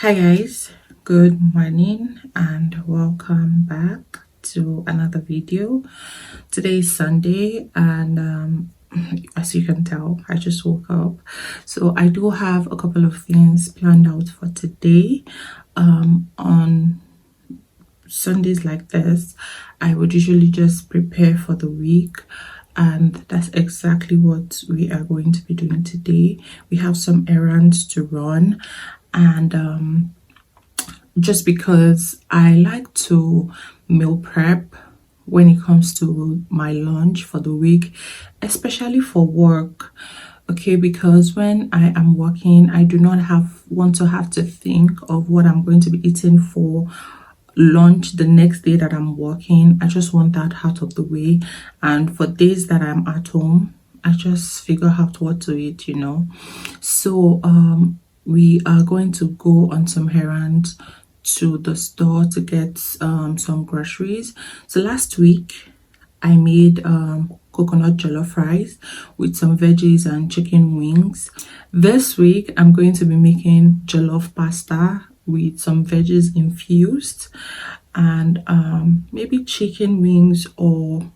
Hi guys, good morning and welcome back to another video. Today is Sunday and as you can tell, I just woke up. So I do have a couple of things planned out for today. On Sundays like this, I would usually just prepare for the week, and that's exactly what we are going to be doing today. We have some errands to run, and just because I like to meal prep when it comes to my lunch for the week, especially for work. Okay, because when I am working, I do not want to have to think of what I'm going to be eating for lunch the next day that I'm working. I just want that out of the way, and for days that I'm at home, I just figure out what to eat, So we are going to go on some errands to the store to get some groceries. So last week I made coconut jollof rice with some veggies and chicken wings. This week I'm going to be making jollof pasta with some veggies infused, and maybe chicken wings or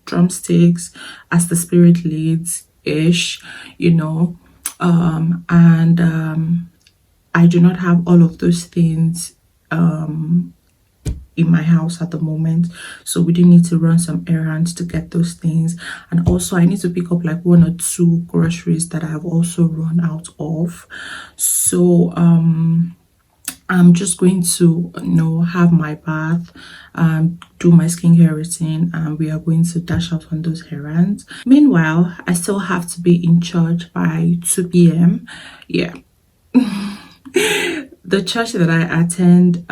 drumsticks as the spirit leads ish, and I do not have all of those things in my house at the moment, so we do need to run some errands to get those things. And also I need to pick up like one or two groceries that I have also run out of. So I'm just going to have my bath, do my skincare routine, and we are going to dash out on those errands. Meanwhile, I still have to be in church by 2 p.m. Yeah. The church that I attend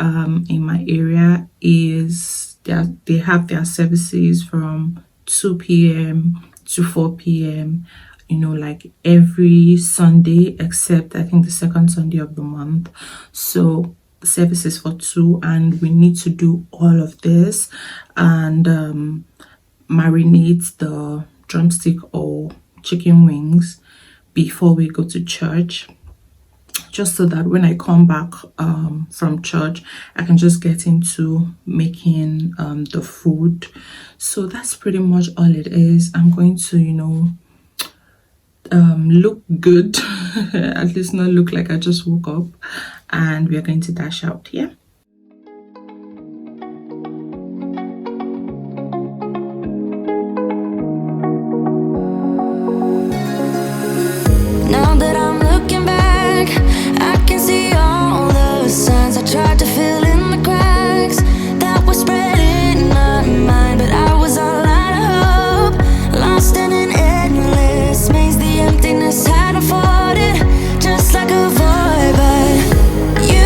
in my area is they have their services from 2 p.m. to 4 p.m. like every Sunday, except I think the second Sunday of the month. So the service is for 2, and we need to do all of this and marinate the drumstick or chicken wings before we go to church, just so that when I come back from church, I can just get into making the food. So that's pretty much all it is. I'm going to look good at least not look like I just woke up, and we are going to dash out. Yeah. Now that I'm looking back, I can see all the signs I tried to fill in the cracks that were spread in my mind, but I was all out of hope, lost in an endless maze. The emptiness hadn't fought it, just like a void, but you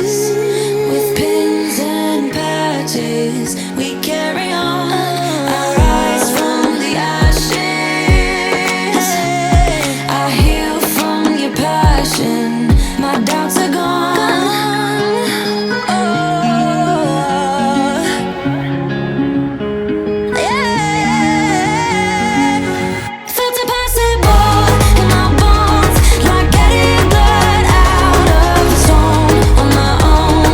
With pins and patches, we carry on. I rise from the ashes. I heal from your passion. My doubts are gone. Oh, yeah. Felt impossible in my bones, like getting blood out of a stone on my own.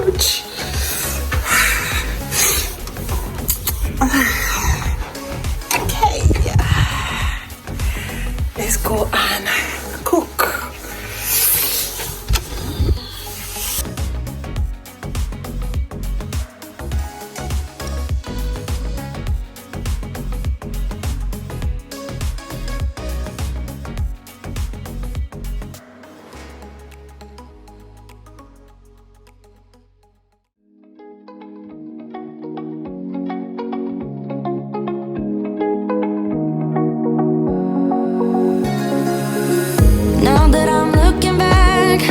Ouch. Okay, let's go and cook. Now that I'm looking back,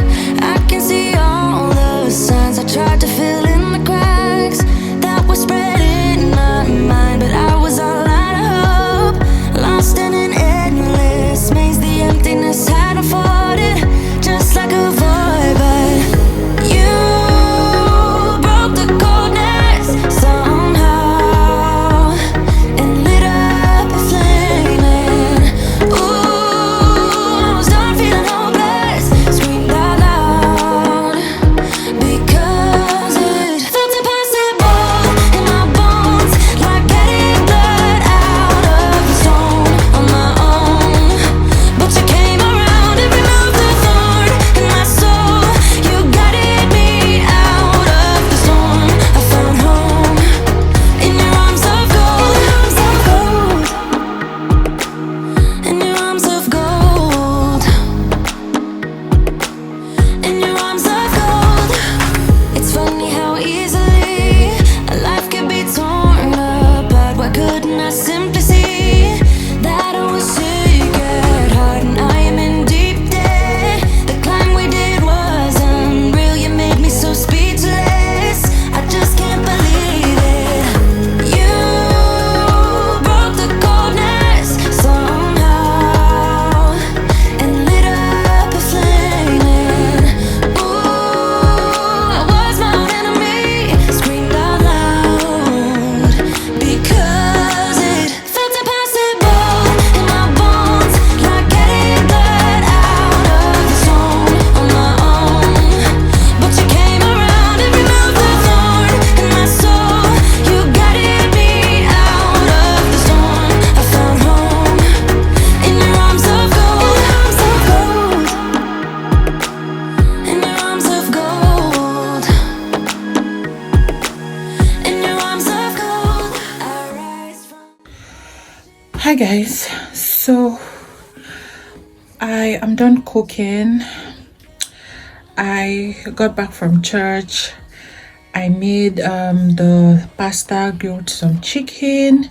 I can see all the signs I tried to fill in the cracks that were spread in my mind, but I was all out of hope, lost in an endless maze. The emptiness had unfolded just like a void, but you broke the coldness somehow and lit up a flame. And ooh, I was done feeling hopeless, screamed out loud because it felt impossible in my bones, like getting blood out of the stone on my own. But you came around and removed the thorn in my soul. You guided me out of the storm. I found home in your arms of gold, in your arms of gold, in your arms of gold. It's funny how easily a life can be torn apart. Why couldn't I simply see that I was sick at heart and I am in deep debt? The climb we did was unreal. You made me so speechless. I just can't believe it. You broke the coldness somehow and lit up a flame. And ooh, I was my own enemy, screamed out loud because it felt impossible in my bones, like getting blood out of the stone on my own. But you came around and removed the thorn in my soul. You guided me out of the storm. I found home in your arms of gold, in your arms of gold, in your arms of gold. I rise from. Hi guys, so I am done cooking. I got back from church. I made the pasta, grilled some chicken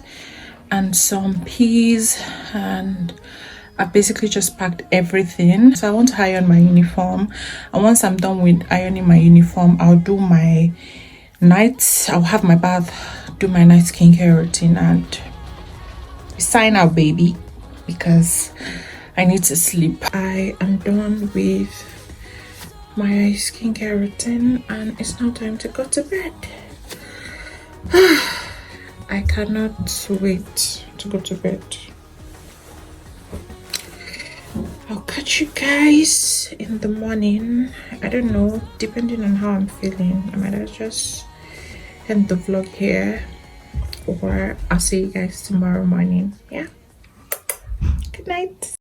and some peas, and I basically just packed everything. So I want to iron my uniform, and once I'm done with ironing my uniform, I'll do my nights. I'll have my bath, do my night skincare routine, and sign out, baby, because I need to sleep. I am done with my skincare routine and it's now time to go to bed. I cannot wait to go to bed. I'll catch you guys in the morning. I don't know, depending on how I'm feeling. I might just end the vlog here, or I'll see you guys tomorrow morning. Yeah, good night.